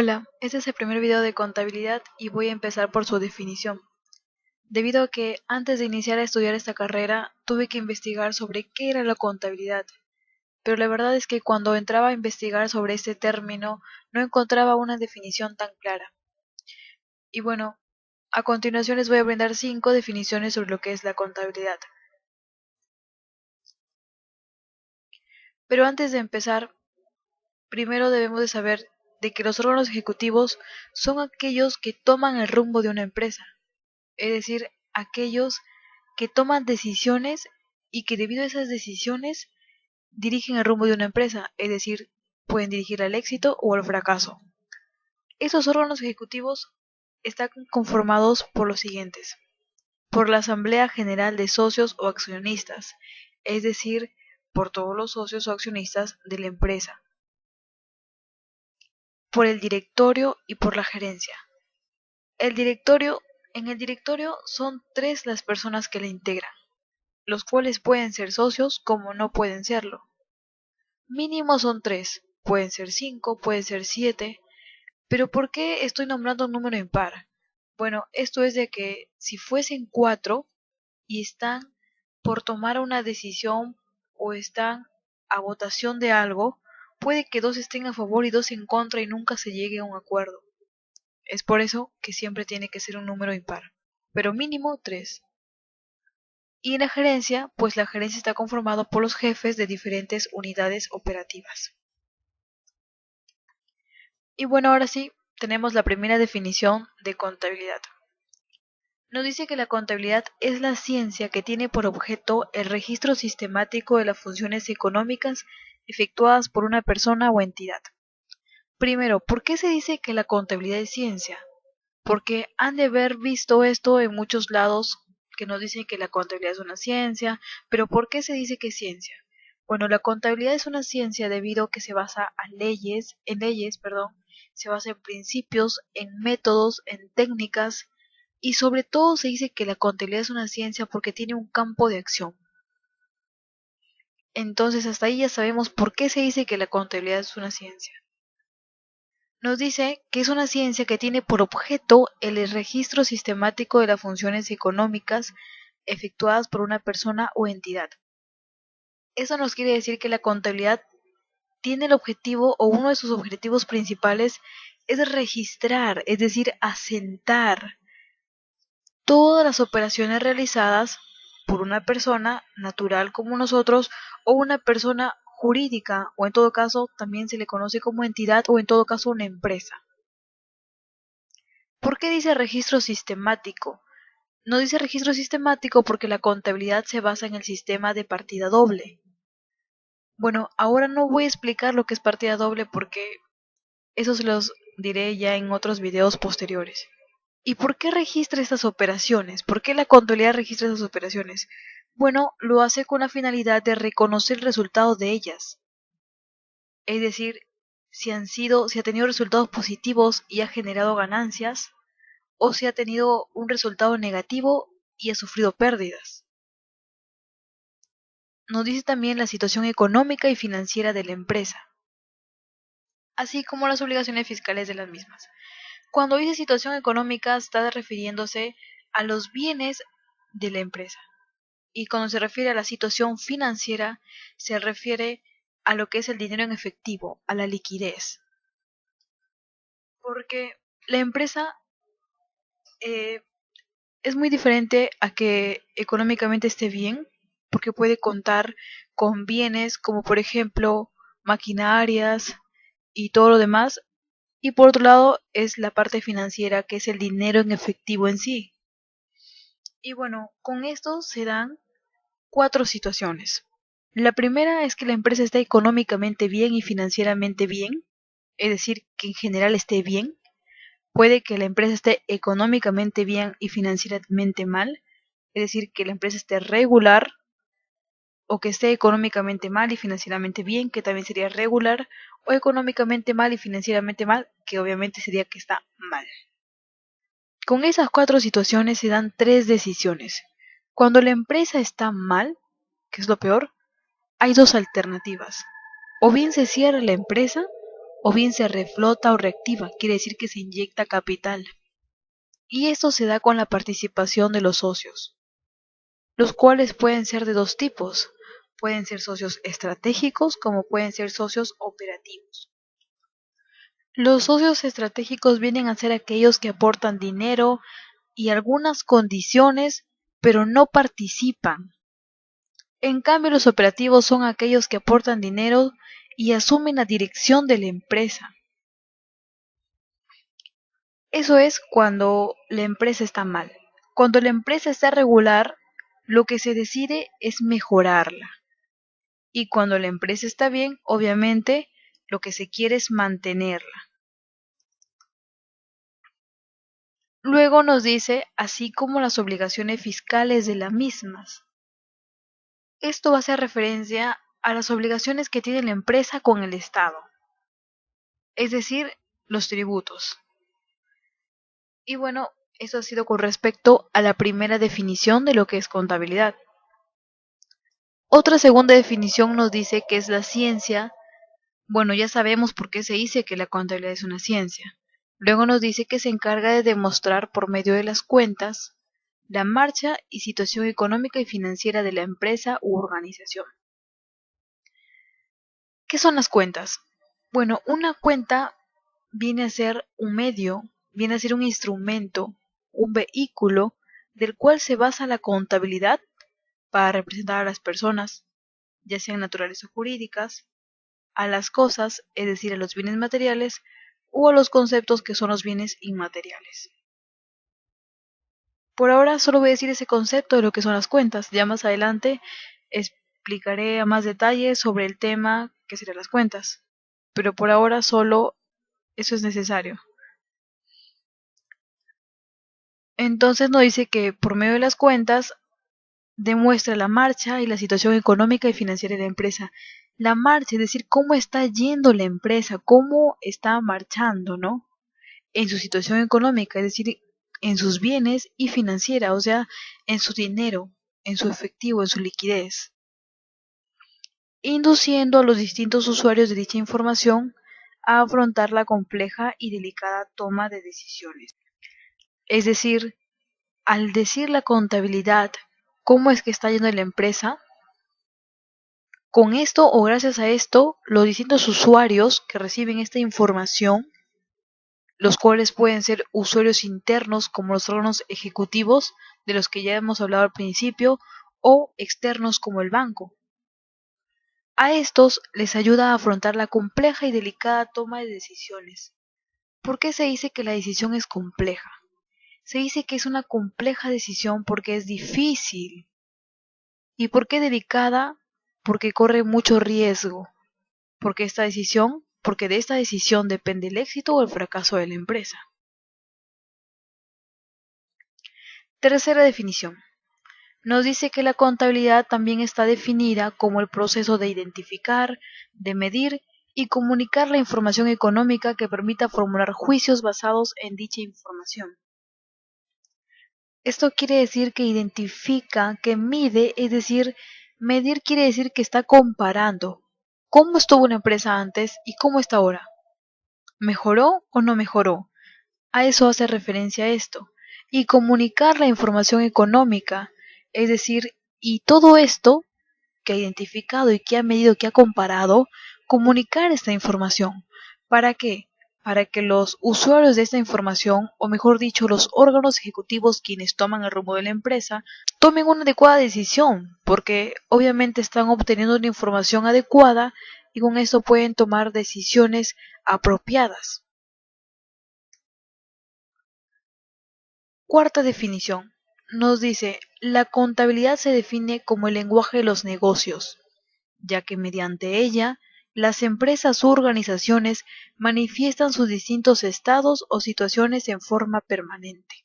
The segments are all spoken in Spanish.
Hola, este es el primer video de contabilidad y voy a empezar por su definición, debido a que antes de iniciar a estudiar esta carrera tuve que investigar sobre qué era la contabilidad, pero la verdad es que cuando entraba a investigar sobre este término no encontraba una definición tan clara. Y bueno, a continuación les voy a brindar 5 definiciones sobre lo que es la contabilidad. Pero antes de empezar, primero debemos de saber de que los órganos ejecutivos son aquellos que toman el rumbo de una empresa, es decir, aquellos que toman decisiones y que debido a esas decisiones dirigen el rumbo de una empresa, es decir, pueden dirigir al éxito o al fracaso. Estos órganos ejecutivos están conformados por los siguientes: por la Asamblea General de Socios o Accionistas, es decir, por todos los socios o accionistas de la empresa, por el directorio y por la gerencia. En el directorio son 3 las personas que la integran, los cuales pueden ser socios como no pueden serlo. Mínimo son 3, pueden ser 5, pueden ser 7, pero ¿por qué estoy nombrando un número impar? Bueno, esto es de que si fuesen 4 y están por tomar una decisión o están a votación de algo, puede que 2 estén a favor y 2 en contra y nunca se llegue a un acuerdo. Es por eso que siempre tiene que ser un número impar, pero mínimo 3. Y en la gerencia, pues la gerencia está conformada por los jefes de diferentes unidades operativas. Y bueno, ahora sí, tenemos la primera definición de contabilidad. Nos dice que la contabilidad es la ciencia que tiene por objeto el registro sistemático de las funciones económicas efectuadas por una persona o entidad. Primero, ¿por qué se dice que la contabilidad es ciencia? Porque han de haber visto esto en muchos lados que nos dicen que la contabilidad es una ciencia, pero ¿por qué se dice que es ciencia? Bueno, la contabilidad es una ciencia debido a que se basa en leyes, se basa en principios, en métodos, en técnicas, y sobre todo se dice que la contabilidad es una ciencia porque tiene un campo de acción. Entonces hasta ahí ya sabemos por qué se dice que la contabilidad es una ciencia. Nos dice que es una ciencia que tiene por objeto el registro sistemático de las funciones económicas efectuadas por una persona o entidad. Eso nos quiere decir que la contabilidad tiene el objetivo, o uno de sus objetivos principales es registrar, es decir, asentar todas las operaciones realizadas por una persona natural como nosotros o una persona jurídica, o en todo caso también se le conoce como entidad o en todo caso una empresa. ¿Por qué dice registro sistemático? No dice registro sistemático porque la contabilidad se basa en el sistema de partida doble. Bueno, ahora no voy a explicar lo que es partida doble porque eso se los diré ya en otros videos posteriores. ¿Y por qué registra estas operaciones? ¿Por qué la contabilidad registra esas operaciones? Bueno, lo hace con la finalidad de reconocer el resultado de ellas. Es decir, si ha tenido resultados positivos y ha generado ganancias, o si ha tenido un resultado negativo y ha sufrido pérdidas. Nos dice también la situación económica y financiera de la empresa, así como las obligaciones fiscales de las mismas. Cuando dice situación económica está refiriéndose a los bienes de la empresa, y cuando se refiere a la situación financiera se refiere a lo que es el dinero en efectivo, a la liquidez. Porque la empresa es muy diferente a que económicamente esté bien, porque puede contar con bienes como por ejemplo maquinarias y todo lo demás, y por otro lado es la parte financiera, que es el dinero en efectivo en sí. Y bueno, con esto se dan 4 situaciones. La primera es que la empresa esté económicamente bien y financieramente bien, es decir, que en general esté bien. Puede que la empresa esté económicamente bien y financieramente mal, es decir, que la empresa esté regular, o que esté económicamente mal y financieramente bien, que también sería regular, o económicamente mal y financieramente mal, que obviamente sería que está mal. Con esas 4 situaciones se dan 3 decisiones. Cuando la empresa está mal, que es lo peor, hay 2 alternativas. O bien se cierra la empresa, o bien se reflota o reactiva, quiere decir que se inyecta capital. Y esto se da con la participación de los socios, los cuales pueden ser de dos tipos. Pueden ser socios estratégicos como pueden ser socios operativos. Los socios estratégicos vienen a ser aquellos que aportan dinero y algunas condiciones, pero no participan. En cambio, los operativos son aquellos que aportan dinero y asumen la dirección de la empresa. Eso es cuando la empresa está mal. Cuando la empresa está regular, lo que se decide es mejorarla. Y cuando la empresa está bien, obviamente, lo que se quiere es mantenerla. Luego nos dice, así como las obligaciones fiscales de las mismas. Esto hace referencia a las obligaciones que tiene la empresa con el Estado, es decir, los tributos. Y bueno, eso ha sido con respecto a la primera definición de lo que es contabilidad. Otra segunda definición nos dice que es la ciencia. Bueno, ya sabemos por qué se dice que la contabilidad es una ciencia. Luego nos dice que se encarga de demostrar por medio de las cuentas la marcha y situación económica y financiera de la empresa u organización. ¿Qué son las cuentas? Bueno, una cuenta viene a ser un medio, viene a ser un instrumento, un vehículo del cual se basa la contabilidad para representar a las personas, ya sean naturales o jurídicas, a las cosas, es decir, a los bienes materiales, o a los conceptos que son los bienes inmateriales. Por ahora solo voy a decir ese concepto de lo que son las cuentas. Ya más adelante explicaré a más detalle sobre el tema que serán las cuentas. Pero por ahora solo eso es necesario. Entonces nos dice que por medio de las cuentas demuestra la marcha y la situación económica y financiera de la empresa. La marcha, es decir, cómo está yendo la empresa, cómo está marchando, ¿no? En su situación económica, es decir, en sus bienes y financiera, o sea, en su dinero, en su efectivo, en su liquidez, induciendo a los distintos usuarios de dicha información a afrontar la compleja y delicada toma de decisiones. Es decir, al decir la contabilidad, cómo es que está yendo la empresa, con esto o gracias a esto, los distintos usuarios que reciben esta información, los cuales pueden ser usuarios internos como los órganos ejecutivos, de los que ya hemos hablado al principio, o externos como el banco. A estos les ayuda a afrontar la compleja y delicada toma de decisiones. ¿Por qué se dice que la decisión es compleja? Se dice que es una compleja decisión porque es difícil. ¿Y por qué delicada? Porque corre mucho riesgo. Porque de esta decisión depende el éxito o el fracaso de la empresa. Tercera definición. Nos dice que la contabilidad también está definida como el proceso de identificar, de medir y comunicar la información económica que permita formular juicios basados en dicha información. Esto quiere decir que identifica, que mide, es decir, medir quiere decir que está comparando cómo estuvo una empresa antes y cómo está ahora. ¿Mejoró o no mejoró? A eso hace referencia esto. Y comunicar la información económica, es decir, y todo esto que ha identificado y que ha medido, que ha comparado, comunicar esta información. ¿Para qué? Para que los usuarios de esta información, o mejor dicho, los órganos ejecutivos quienes toman el rumbo de la empresa, tomen una adecuada decisión, porque obviamente están obteniendo una información adecuada y con esto pueden tomar decisiones apropiadas. Cuarta definición. Nos dice, la contabilidad se define como el lenguaje de los negocios, ya que mediante ella las empresas u organizaciones manifiestan sus distintos estados o situaciones en forma permanente.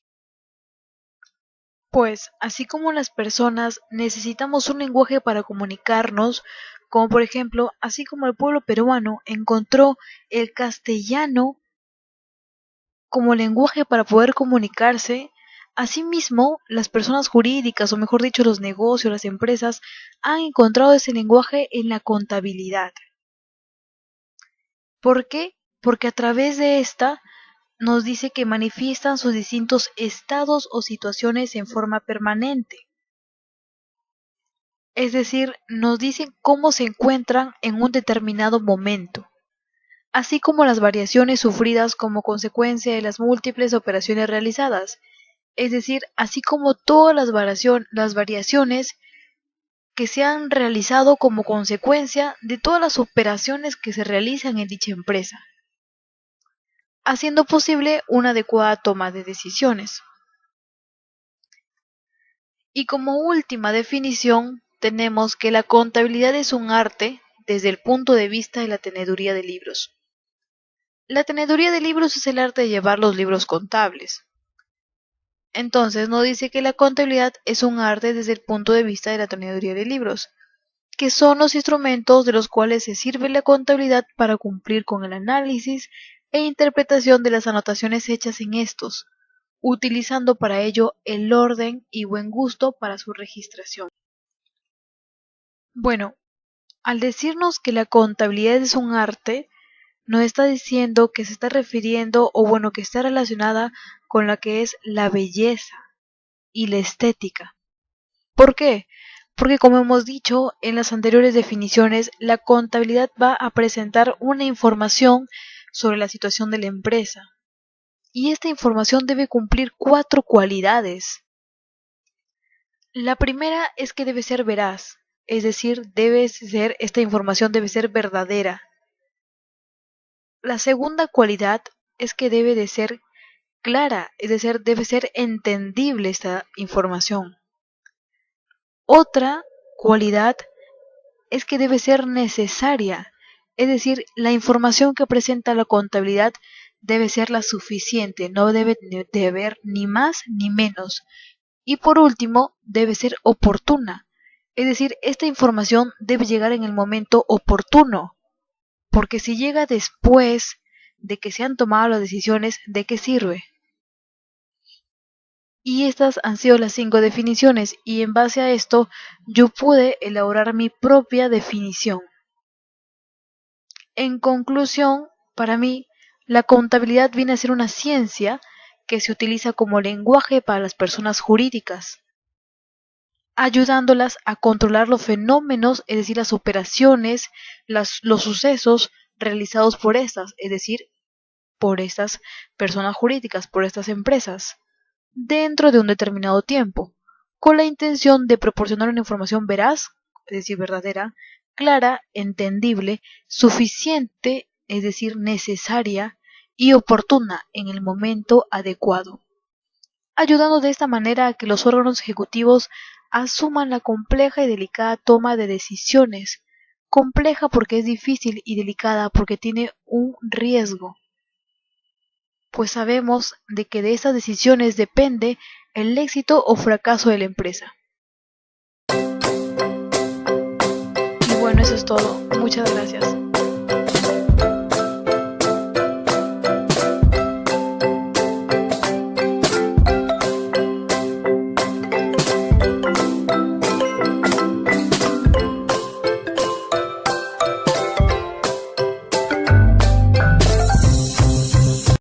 Pues, así como las personas necesitamos un lenguaje para comunicarnos, como por ejemplo, así como el pueblo peruano encontró el castellano como lenguaje para poder comunicarse, asimismo, las personas jurídicas, o mejor dicho, los negocios, las empresas, han encontrado ese lenguaje en la contabilidad. ¿Por qué? porque a través de esta nos dice que manifiestan sus distintos estados o situaciones en forma permanente. Es decir, nos dicen cómo se encuentran en un determinado momento, así como las variaciones sufridas como consecuencia de las múltiples operaciones realizadas, es decir, así como todas las variaciones que se han realizado como consecuencia de todas las operaciones que se realizan en dicha empresa, haciendo posible una adecuada toma de decisiones. Y como última definición, tenemos que la contabilidad es un arte desde el punto de vista de la teneduría de libros. La teneduría de libros es el arte de llevar los libros contables. Entonces nos dice que la contabilidad es un arte desde el punto de vista de la teneduría de libros, que son los instrumentos de los cuales se sirve la contabilidad para cumplir con el análisis e interpretación de las anotaciones hechas en estos, utilizando para ello el orden y buen gusto para su registración. Bueno, al decirnos que la contabilidad es un arte, nos está diciendo que se está refiriendo o bueno, que está relacionada con la que es la belleza y la estética. ¿Por qué? Porque como hemos dicho en las anteriores definiciones, la contabilidad va a presentar una información sobre la situación de la empresa. Y esta información debe cumplir 4 cualidades. La primera es que debe ser veraz, es decir, esta información debe ser verdadera. La segunda cualidad es que debe de ser clara, es decir, debe ser entendible esta información. Otra cualidad es que debe ser necesaria, es decir, la información que presenta la contabilidad debe ser la suficiente, no debe de haber ni más ni menos. Y por último, debe ser oportuna, es decir, esta información debe llegar en el momento oportuno, porque si llega después de que se han tomado las decisiones, ¿de qué sirve? Y estas han sido las 5 definiciones, y en base a esto yo pude elaborar mi propia definición. En conclusión, para mí, la contabilidad viene a ser una ciencia que se utiliza como lenguaje para las personas jurídicas, ayudándolas a controlar los fenómenos, es decir, las operaciones, los sucesos realizados por estas, es decir, por estas personas jurídicas, por estas empresas, dentro de un determinado tiempo, con la intención de proporcionar una información veraz, es decir, verdadera, clara, entendible, suficiente, es decir, necesaria y oportuna en el momento adecuado, ayudando de esta manera a que los órganos ejecutivos asuman la compleja y delicada toma de decisiones, compleja porque es difícil y delicada porque tiene un riesgo, pues sabemos de que de esas decisiones depende el éxito o fracaso de la empresa. Y bueno, eso es todo. Muchas gracias.